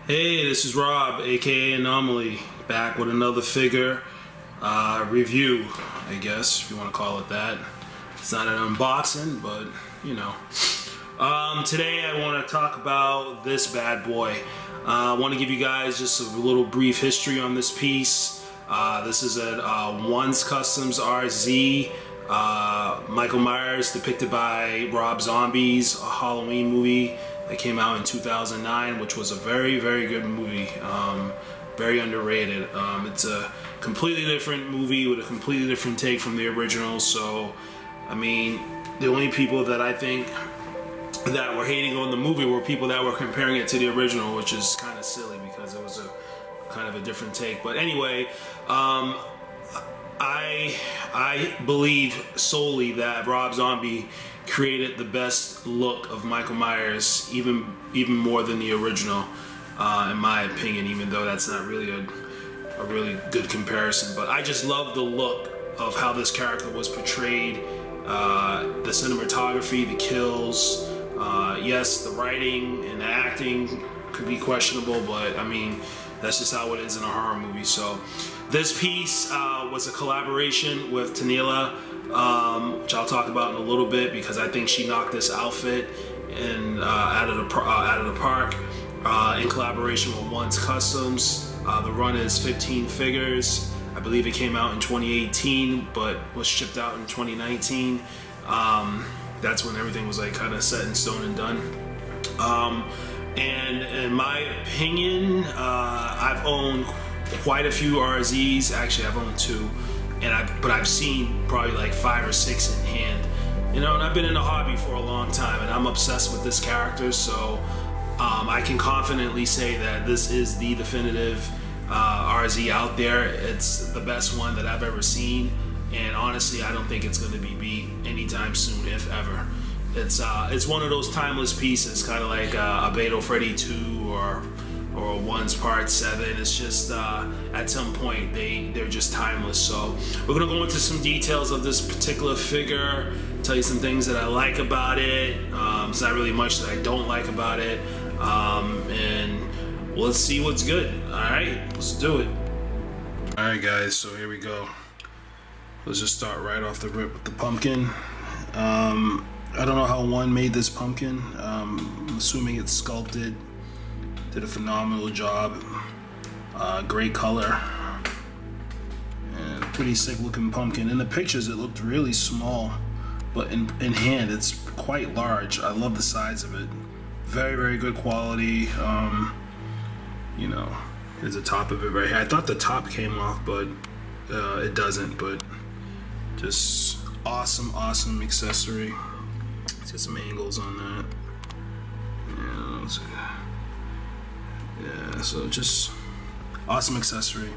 Hey, this is Rob, aka Anomaly, back with another figure review, I guess, if you want to call it that. It's not an unboxing, but you know. Today I want to talk about this bad boy. I want to give you guys just a little brief history on this piece. This is a Untitled Customs RZ. Michael Myers, depicted by Rob Zombie's, a Halloween movie that came out in 2009, which was a very, very good movie. Very underrated. It's a completely different movie with a completely different take from the original. So, I mean, the only people that I think that were hating on the movie were people that were comparing it to the original, which is kind of silly because it was a kind of a different take. But anyway, I believe solely that Rob Zombie created the best look of Michael Myers, even more than the original, in my opinion, even though that's not really a really good comparison. But I just love the look of how this character was portrayed, the cinematography, the kills. Yes, the writing and the acting could be questionable, but I mean, that's just how it is in a horror movie. So this piece was a collaboration with Tinela, which I'll talk about in a little bit, because I think she knocked this outfit out of the park in collaboration with Untitled Customs. The run is 15 figures. I believe it came out in 2018, but was shipped out in 2019. That's when everything was like kind of set in stone and done. And in my opinion, I've owned quite a few RZs. Actually, I've owned two, but I've seen probably like 5 or 6 in hand. You know, and I've been in the hobby for a long time, and I'm obsessed with this character. So I can confidently say that this is the definitive RZ out there. It's the best one that I've ever seen, and honestly, I don't think it's going to be beat anytime soon, if ever. It's one of those timeless pieces, kind of like a Beto Freddy 2 or One's Part 7. It's just at some point they're just timeless. So we're gonna go into some details of this particular figure, tell you some things that I like about it. It's not really much that I don't like about it, and let's see what's good. All right, let's do it. All right, guys. So here we go. Let's just start right off the rip with the pumpkin. I don't know how one made this pumpkin. I'm assuming it's sculpted. Did a phenomenal job. Great color. And pretty sick looking pumpkin. In the pictures it looked really small, but in hand it's quite large. I love the size of it. Very, very good quality. You know, there's the top of it right here. I thought the top came off, but it doesn't. But just awesome, awesome accessory. Let's get some angles on that. Yeah, so just awesome accessory.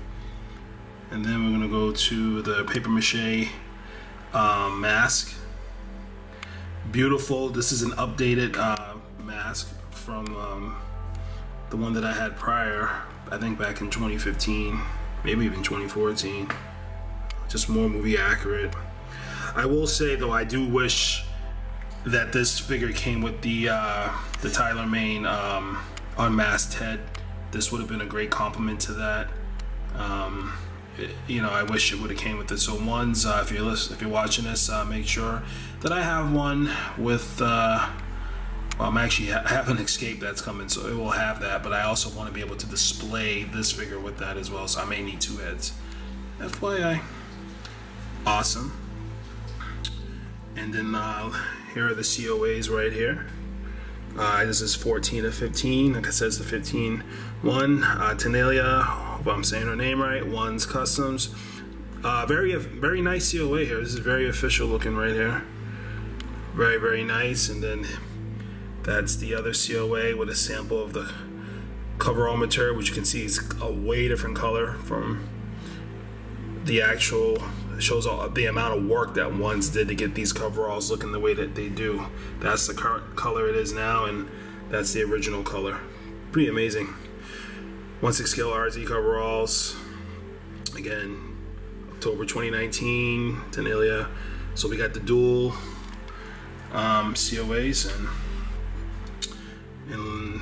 And then we're gonna go to the paper mache mask. Beautiful. This is an updated mask from the one that I had prior, I think back in 2015, maybe even 2014. Just more movie accurate. I will say though, I do wish that this figure came with the Tyler Mane unmasked head. This would have been a great compliment to that. You know, I wish it would have came with it. So ones, if you're watching this, make sure that I have one with. Well, I have an Escape that's coming, so it will have that. But I also want to be able to display this figure with that as well. So I may need 2 heads. FYI. Awesome. And then here are the COAs right here. This is 14 of 15, like it says the 15 one. Tinela, hope I'm saying her name right, One's Customs. Very nice COA here. This is very official looking right here. Very nice. And then that's the other COA with a sample of the coverall material, which you can see is a way different color from the actual. It shows all the amount of work that Ones did to get these coveralls looking the way that they do. That's the current color it is now, and that's the original color. Pretty amazing. 1/6 scale RZ coveralls. Again, October 2019, Tinela. So we got the dual COAs, and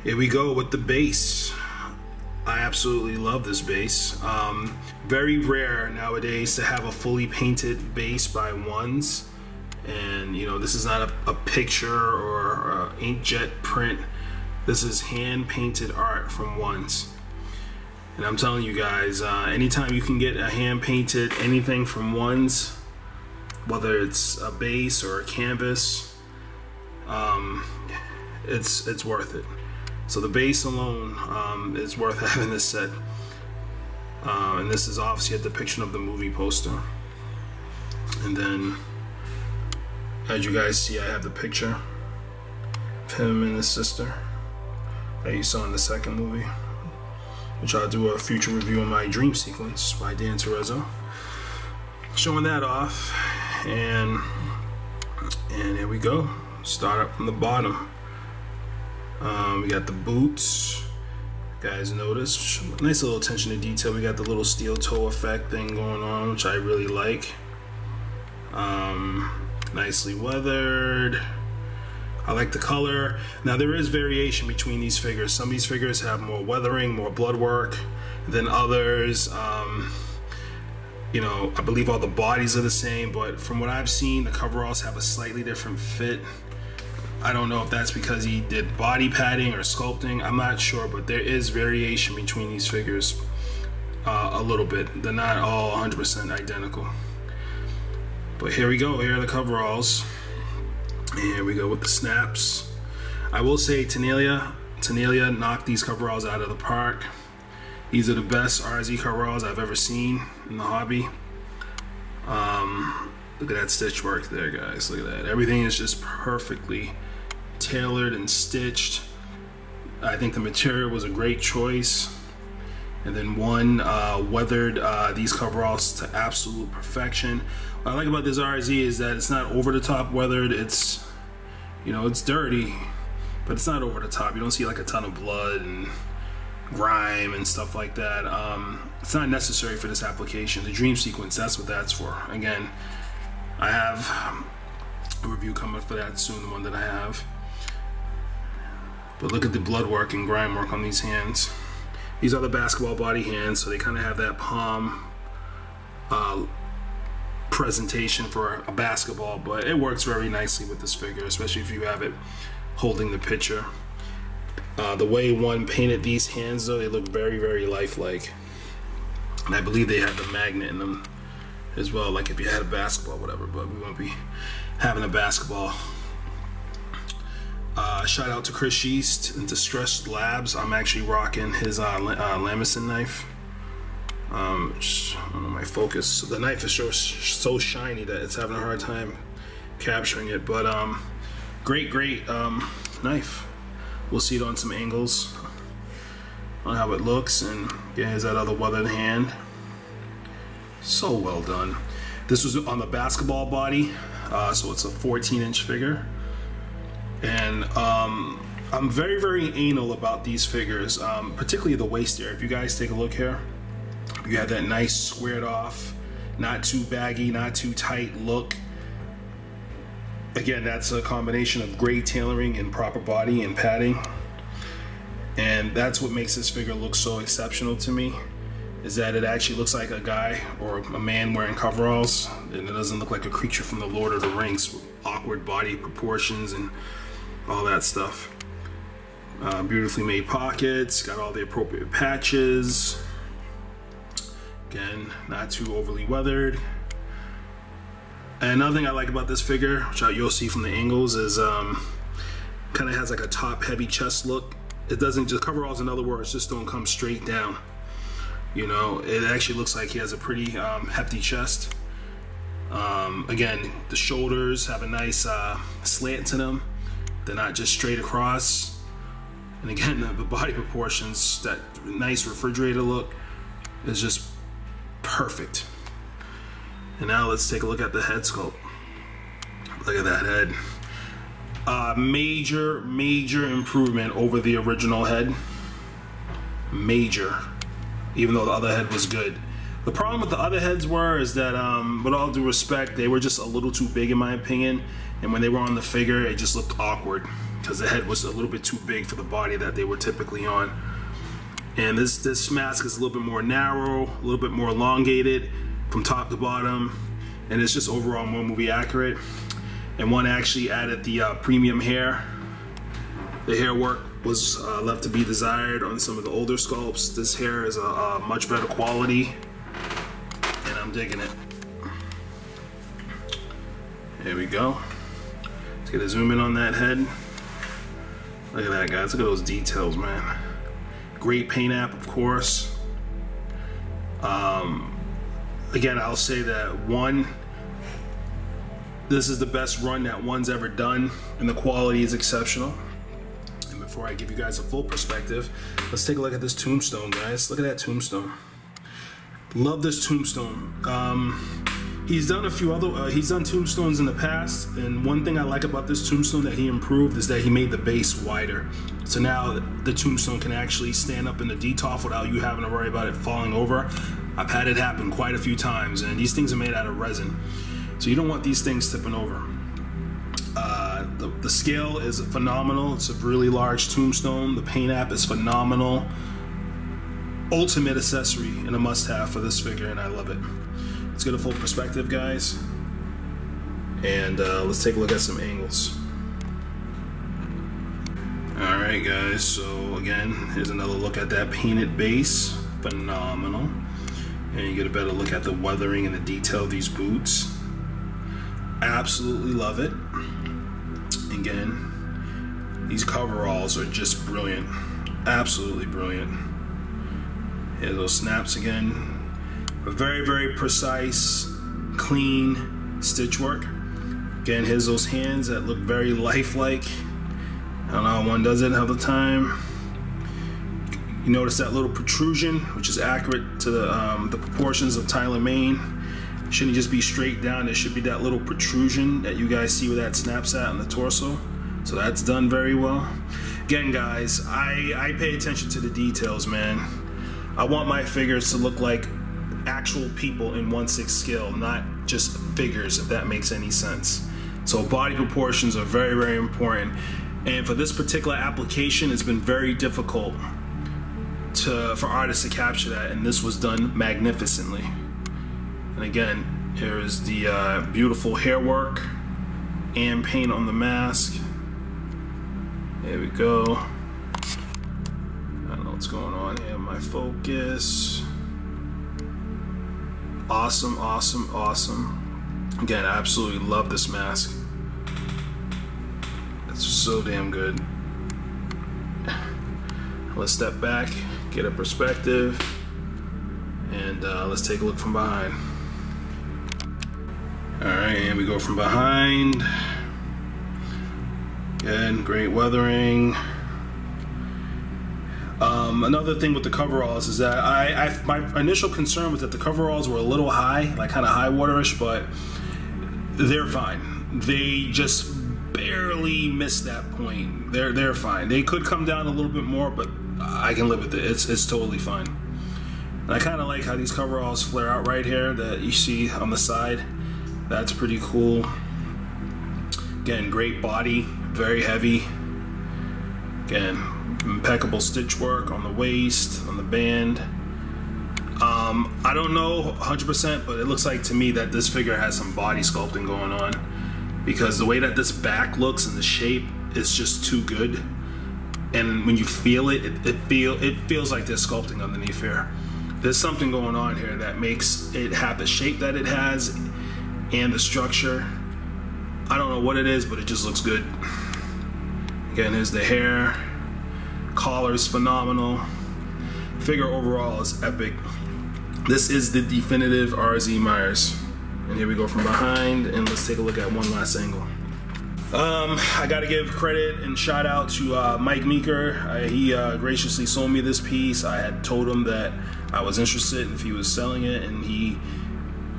here we go with the base. I absolutely love this base. Very rare nowadays to have a fully painted base by Ones, and you know, this is not a picture or an inkjet print. This is hand painted art from Ones, and I'm telling you guys, anytime you can get a hand painted anything from Ones, whether it's a base or a canvas, it's worth it. So the base alone is worth having this set. And this is obviously a depiction of the movie poster. And then, as you guys see, I have the picture of him and his sister that you saw in the second movie, which I'll do a future review of my dream sequence by Dan Terezzo. Showing that off, and here we go. Start up from the bottom. We got the boots. Guys, notice nice little attention to detail. We got the little steel toe effect thing going on, which I really like. Nicely weathered. I like the color. Now there is variation between these figures. Some of these figures have more weathering, more blood work than others. You know, I believe all the bodies are the same, but from what I've seen, the coveralls have a slightly different fit. I don't know if that's because he did body padding or sculpting. I'm not sure, but there is variation between these figures a little bit. They're not all 100% identical. But here we go. Here are the coveralls. And here we go with the snaps. I will say Tinela knocked these coveralls out of the park. These are the best RZ coveralls I've ever seen in the hobby. Look at that stitch work there, guys. Look at that. Everything is just perfectly tailored and stitched. I think the material was a great choice. And then One weathered these coveralls to absolute perfection. What I like about this RZ is that it's not over the top weathered. It's, you know, it's dirty, but it's not over the top. You don't see like a ton of blood and grime and stuff like that. It's not necessary for this application. The dream sequence, that's what that's for. Again, I have a review coming for that soon, the one that I have. But look at the blood work and grime work on these hands. These are the basketball body hands, so they kind of have that palm presentation for a basketball, but it works very nicely with this figure, especially if you have it holding the picture. The way One painted these hands, though, they look very lifelike. And I believe they have the magnet in them as well, like if you had a basketball, whatever, but we won't be having a basketball. Shout out to Chris East and Distressed Labs. I'm actually rocking his Lamison knife. Just, I don't know, my focus. So the knife is so shiny that it's having a hard time capturing it, but great knife. We'll see it on some angles on how it looks, and yeah, here's that other weathered hand. So well done. This was on the basketball body, so it's a 14-inch figure. And I'm very anal about these figures, particularly the waist area. If you guys take a look here, you have that nice squared off, not too baggy, not too tight look. Again, that's a combination of great tailoring and proper body and padding. And that's what makes this figure look so exceptional to me, is that it actually looks like a guy or a man wearing coveralls, and it doesn't look like a creature from the Lord of the Rings with awkward body proportions and all that stuff. Beautifully made pockets, got all the appropriate patches. Again, not too overly weathered. And another thing I like about this figure, which you'll see from the angles, is kind of has like a top heavy chest look. It doesn't just, coveralls in other words, just don't come straight down. You know, it actually looks like he has a pretty hefty chest. Again, the shoulders have a nice slant to them. They're not just straight across. And again, the body proportions, that nice refrigerator look is just perfect. And now let's take a look at the head sculpt. Look at that head. Major improvement over the original head. Major. Even though the other head was good. The problem with the other heads is that, with all due respect, they were just a little too big in my opinion. And when they were on the figure, it just looked awkward because the head was a little bit too big for the body that they were typically on. And this mask is a little bit more narrow, a little bit more elongated from top to bottom, and it's just overall more movie accurate. And one actually added the premium hair. The hair work was left to be desired on some of the older sculpts. This hair is a much better quality, and I'm digging it. There we go. Let's get a zoom in on that head. Look at that, guys. Look at those details, man. Great paint app, of course. Again, I'll say that this is the best run that one's ever done, and the quality is exceptional. And before I give you guys a full perspective, let's take a look at this Tombstone, guys. Look at that Tombstone. Love this Tombstone. He's done a few other, he's done Tombstones in the past, and one thing I like about this Tombstone that he improved is that he made the base wider. So now the Tombstone can actually stand up in the DTOF without you having to worry about it falling over. I've had it happen quite a few times, and these things are made out of resin. So you don't want these things tipping over. The scale is phenomenal. It's a really large Tombstone. The paint app is phenomenal. Ultimate accessory and a must-have for this figure, and I love it. Let's get a full perspective, guys, and let's take a look at some angles. Alright, guys, so again, here's another look at that painted base. Phenomenal. And you get a better look at the weathering and the detail of these boots. Absolutely love it. Again, these coveralls are just brilliant. Absolutely brilliant. Here's those snaps again. A very precise, clean stitch work. Again, here's those hands that look very lifelike. I don't know how one does it all the time. You notice that little protrusion, which is accurate to the proportions of Tyler Mane. It shouldn't just be straight down. There should be that little protrusion that you guys see where that snaps at on the torso. So that's done very well. Again, guys, I pay attention to the details, man. I want my figures to look like actual people in 1/6 scale, not just figures, if that makes any sense. So body proportions are very important, and for this particular application, it's been very difficult for artists to capture that, and this was done magnificently. And again, here is the beautiful hair work and paint on the mask. There we go. I don't know what's going on here. My focus. Awesome. Again, I absolutely love this mask. It's so damn good. Let's step back, get a perspective, and let's take a look from behind. Alright, and we go from behind. Again, great weathering. Another thing with the coveralls is that my initial concern was that the coveralls were a little high, like kind of high waterish, but they're fine. They just barely missed that point. They're fine. They could come down a little bit more, but I can live with it. It's totally fine. And I kind of like how these coveralls flare out right here that you see on the side. That's pretty cool. Again, great body, very heavy. Again, impeccable stitch work on the waist, on the band. I don't know 100%, but it looks like to me that this figure has some body sculpting going on, because the way that this back looks and the shape is just too good. And when you feel it, it feels like there's sculpting underneath here. There's something going on here that makes it have the shape that it has, and the structure. I don't know what it is, but it just looks good. Again, here's the hair. Collar is phenomenal. Figure overall is epic. This is the definitive RZ Myers. And here we go from behind, and let's take a look at one last angle. I gotta give credit and shout out to Mike Meeker. He graciously sold me this piece. I had told him that I was interested if he was selling it, and he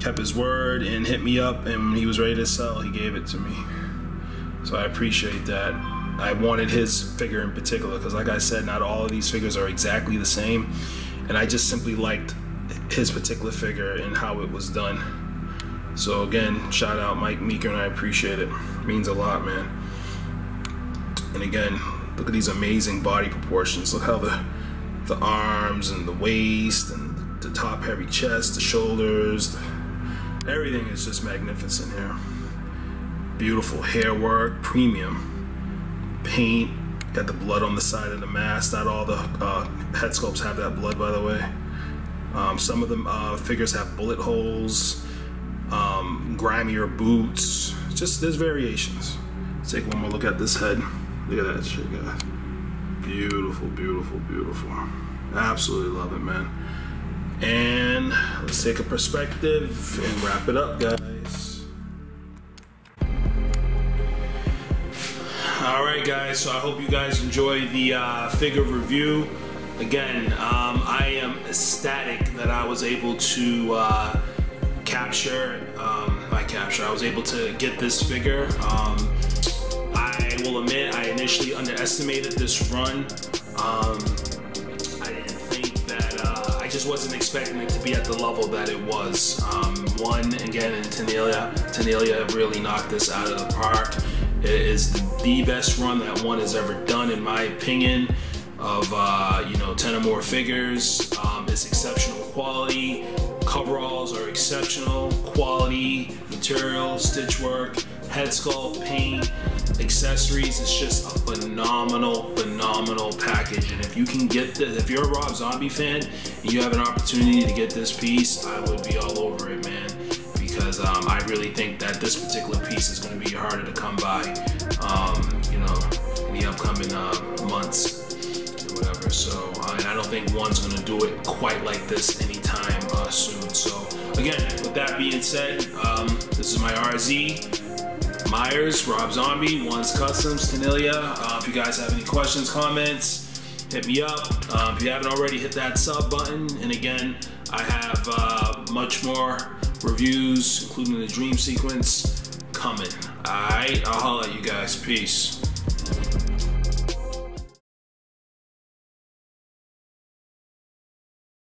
kept his word and hit me up, and when he was ready to sell, he gave it to me. So I appreciate that. I wanted his figure in particular because, like I said, not all of these figures are exactly the same, and I just simply liked his particular figure and how it was done. So again, shout out Mike Meeker, and I appreciate it. It means a lot, man. And again, look at these amazing body proportions. Look how the arms and the waist and the top heavy chest, the shoulders, everything is just magnificent here. Beautiful hair work, premium paint. Got the blood on the side of the mask. Not all the head sculpts have that blood, by the way. Some of the figures have bullet holes, grimier boots. Just there's variations. Let's take one more look at this head. Look at that shit, guys. Beautiful, beautiful, beautiful. Absolutely love it, man. And let's take a perspective and wrap it up, guys. Alright guys, so I hope you guys enjoyed the figure review. Again, I am ecstatic that I was able to I was able to get this figure. I will admit I initially underestimated this run. I didn't think that, I just wasn't expecting it to be at the level that it was. One, again, in Tinela really knocked this out of the park. It is the best run that one has ever done, in my opinion, of 10 or more figures. It's exceptional quality. Coveralls are exceptional quality, material, stitch work, head sculpt, paint, accessories. It's just a phenomenal package. And if you can get this, if you're a Rob Zombie fan and you have an opportunity to get this piece, I would be all over it, man. Because I really think that this particular piece is going to be harder to come by, in the upcoming months or whatever. So I don't think one's going to do it quite like this anytime soon. So again, with that being said, this is my RZ Myers, Rob Zombie, One's Customs, Tinela. If you guys have any questions, comments, hit me up. If you haven't already, hit that sub button. And again, I have much more reviews, including the dream sequence, coming. Alright, I'll holler at you guys. Peace.